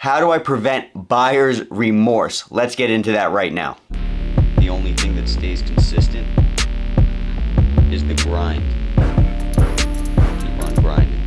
How do I prevent buyer's remorse? Let's get into that right now. The only thing that stays consistent is the grind. Keep on grinding.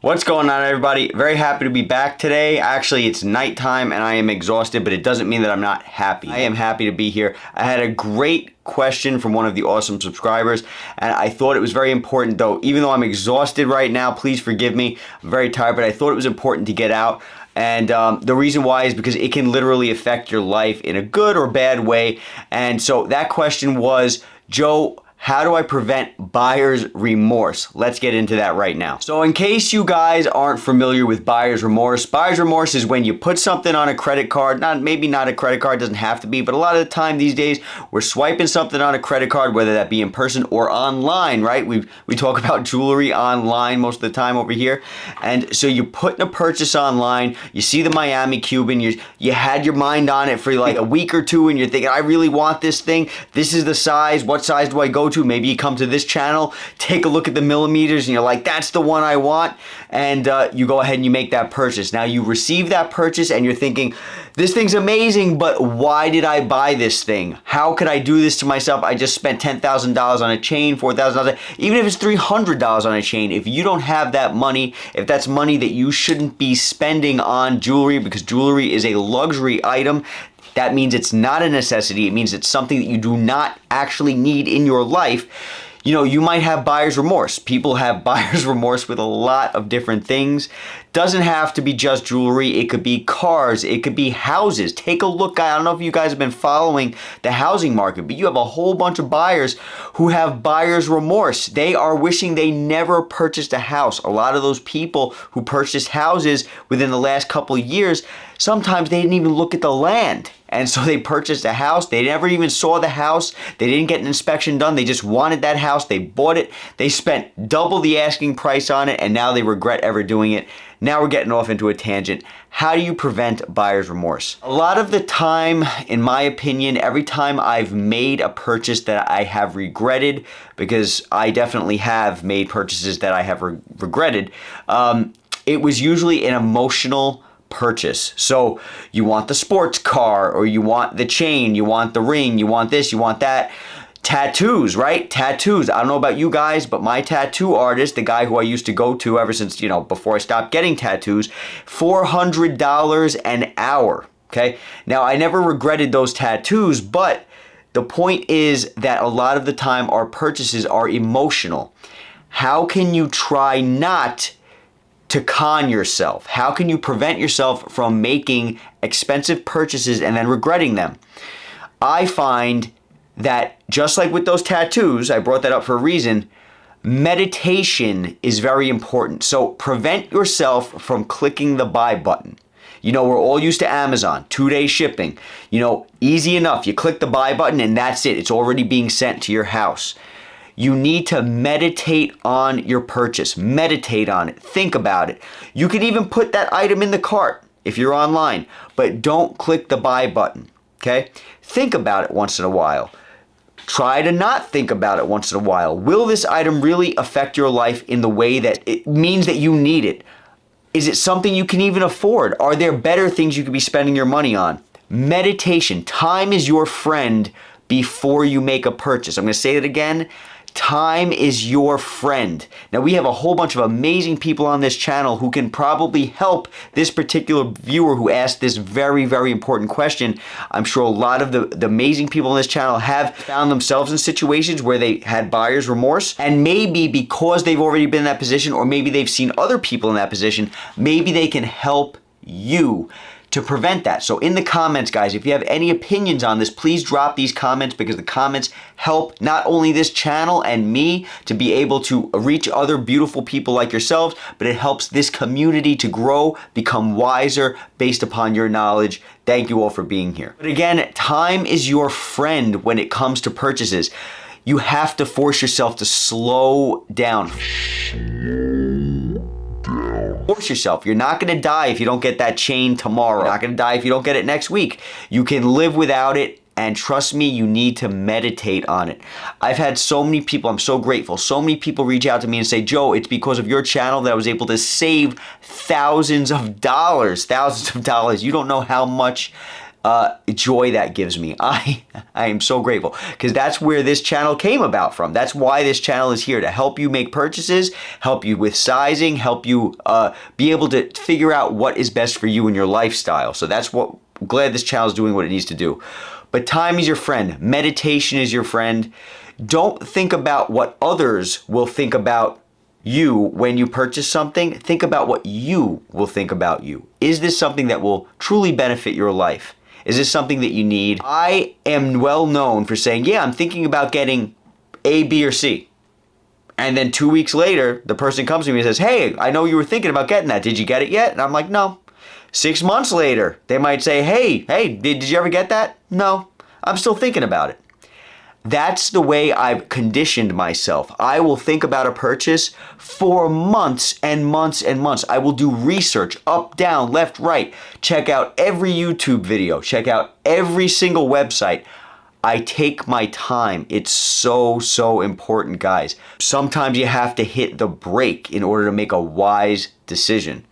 What's going on, everybody? Very happy to be back today. Actually, it's nighttime and I am exhausted, but it doesn't mean that I'm not happy. I am happy to be here. I had a great question from one of the awesome subscribers, and I thought it was very important, though. Even though I'm exhausted right now, please forgive me. I'm very tired, but I thought it was important to get out. And the reason why is because it can literally affect your life in a good or bad way. And so that question was, Joe, how do I prevent buyer's remorse? Let's get into that right now. So in case you guys aren't familiar with buyer's remorse is when you put something on a credit card, maybe not a credit card, doesn't have to be, but a lot of the time these days we're swiping something on a credit card, whether that be in person or online, right? We talk about jewelry online most of the time over here. And so you put a purchase online, you see the Miami Cuban, you had your mind on it for like a week or two and you're thinking, I really want this thing. This is the size. What size do I go to? Maybe you come to this channel, take a look at the millimeters and you're like, that's the one I want. And you go ahead and you make that purchase. Now you receive that purchase and you're thinking, this thing's amazing, but why did I buy this thing? How could I do this to myself? I just spent $10,000 on a chain, $4,000, even if it's $300 on a chain. If you don't have that money, if that's money that you shouldn't be spending on jewelry, because jewelry is a luxury item, that means it's not a necessity. It means it's something that you do not actually need in your life. You know, you might have buyer's remorse. People have buyer's remorse with a lot of different things. Doesn't have to be just jewelry. It could be cars. It could be houses. Take a look. I don't know if you guys have been following the housing market, but you have a whole bunch of buyers who have buyer's remorse. They are wishing they never purchased a house. A lot of those people who purchased houses within the last couple of years, sometimes they didn't even look at the land. And so they purchased a house. They never even saw the house. They didn't get an inspection done. They just wanted that house. They bought it. They spent double the asking price on it, and now they regret ever doing it. Now we're getting off into a tangent. How do you prevent buyer's remorse? A lot of the time, in my opinion, every time I've made a purchase that I have regretted, because I definitely have made purchases that I have regretted, it was usually an emotional purchase. So you want the sports car, or you want the chain, you want the ring, you want this, you want that. Tattoos, right? Tattoos. I don't know about you guys, but my tattoo artist, the guy who I used to go to ever since, before I stopped getting tattoos, $400 an hour. Okay. Now I never regretted those tattoos, but the point is that a lot of the time our purchases are emotional. How can you try not to con yourself? How can you prevent yourself from making expensive purchases and then regretting them? I find that just like with those tattoos, I brought that up for a reason, meditation is very important. So prevent yourself from clicking the buy button. We're all used to Amazon, 2-day shipping. Easy enough. You click the buy button and that's it. It's already being sent to your house. You need to meditate on your purchase. Meditate on it. Think about it. You can even put that item in the cart if you're online, but don't click the buy button, okay? Think about it once in a while. Try to not think about it once in a while. Will this item really affect your life in the way that it means that you need it? Is it something you can even afford? Are there better things you could be spending your money on? Meditation. Time is your friend before you make a purchase. I'm going to say it again. Time is your friend. Now, we have a whole bunch of amazing people on this channel who can probably help this particular viewer who asked this very, very important question. I'm sure a lot of the amazing people on this channel have found themselves in situations where they had buyer's remorse, and maybe because they've already been in that position, or maybe they've seen other people in that position, maybe they can help you to prevent that. So in the comments, guys, if you have any opinions on this, please drop these comments, because the comments help not only this channel and me to be able to reach other beautiful people like yourselves, but it helps this community to grow, become wiser based upon your knowledge. Thank you all for being here. But again, time is your friend when it comes to purchases. You have to force yourself to slow down. Force yourself. You're not going to die if you don't get that chain tomorrow. You're not going to die if you don't get it next week. You can live without it And trust me, you need to meditate on it. I've had so many people, I'm so grateful, so many people reach out to me and say, Joe, it's because of your channel that I was able to save thousands of dollars. You don't know how much joy that gives me. I am so grateful, because that's where this channel came about from. That's why this channel is here, to help you make purchases, help you with sizing, help you be able to figure out what is best for you and your lifestyle. So that's what, I'm glad this channel is doing what it needs to do. But time is your friend. Meditation is your friend. Don't think about what others will think about you when you purchase something. Think about what you will think about you. Is this something that will truly benefit your life? Is this something that you need? I am well known for saying, yeah, I'm thinking about getting A, B, or C. And then 2 weeks later, the person comes to me and says, hey, I know you were thinking about getting that. Did you get it yet? And I'm like, no. 6 months later, they might say, hey, did you ever get that? No, I'm still thinking about it. That's the way I've conditioned myself. I will think about a purchase for months and months and months. I will do research up, down, left, right. Check out every YouTube video. Check out every single website. I take my time. It's so important, guys. Sometimes you have to hit the brake in order to make a wise decision.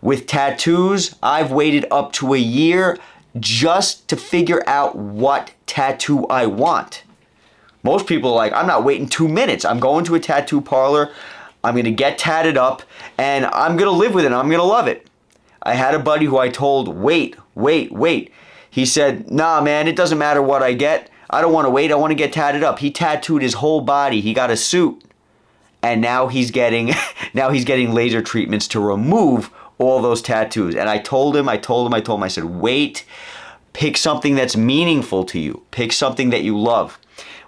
With tattoos, I've waited up to a year just to figure out what tattoo I want. Most people are like, I'm not waiting 2 minutes. I'm going to a tattoo parlor. I'm going to get tatted up and I'm going to live with it. I'm going to love it. I had a buddy who I told, wait. He said, nah, man, it doesn't matter what I get. I don't want to wait. I want to get tatted up. He tattooed his whole body. He got a suit. And now he's getting laser treatments to remove all those tattoos. And I told him, I said, wait, pick something that's meaningful to you. Pick something that you love.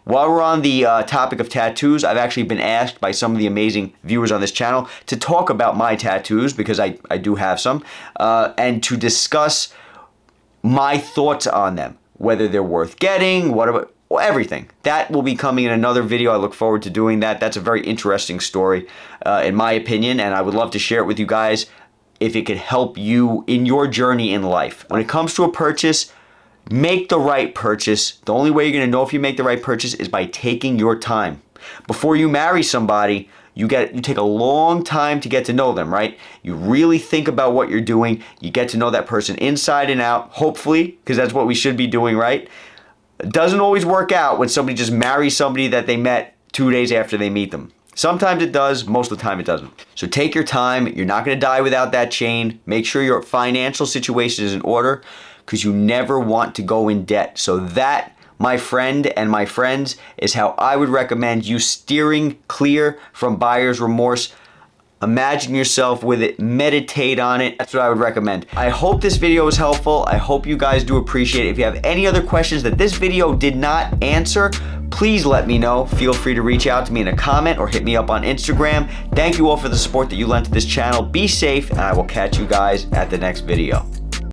While we're on the topic of tattoos, I've actually been asked by some of the amazing viewers on this channel to talk about my tattoos, because I do have some, and to discuss my thoughts on them, whether they're worth getting, everything. That will be coming in another video. I look forward to doing that. That's a very interesting story, in my opinion, and I would love to share it with you guys if it could help you in your journey in life. When it comes to a purchase, make the right purchase. The only way you're going to know if you make the right purchase is by taking your time. Before you marry somebody, you take a long time to get to know them, right? You really think about what you're doing. You get to know that person inside and out, hopefully, because that's what we should be doing, right? It doesn't always work out when somebody just marries somebody that they met 2 days after they meet them. Sometimes it does, most of the time it doesn't. So take your time. You're not going to die without that chain. Make sure your financial situation is in order, because you never want to go in debt. So that, my friend and my friends, is how I would recommend you steering clear from buyer's remorse. Imagine yourself with it, meditate on it. That's what I would recommend. I hope this video was helpful. I hope you guys do appreciate it. If you have any other questions that this video did not answer, please let me know. Feel free to reach out to me in a comment or hit me up on Instagram. Thank you all for the support that you lent to this channel. Be safe, and I will catch you guys at the next video.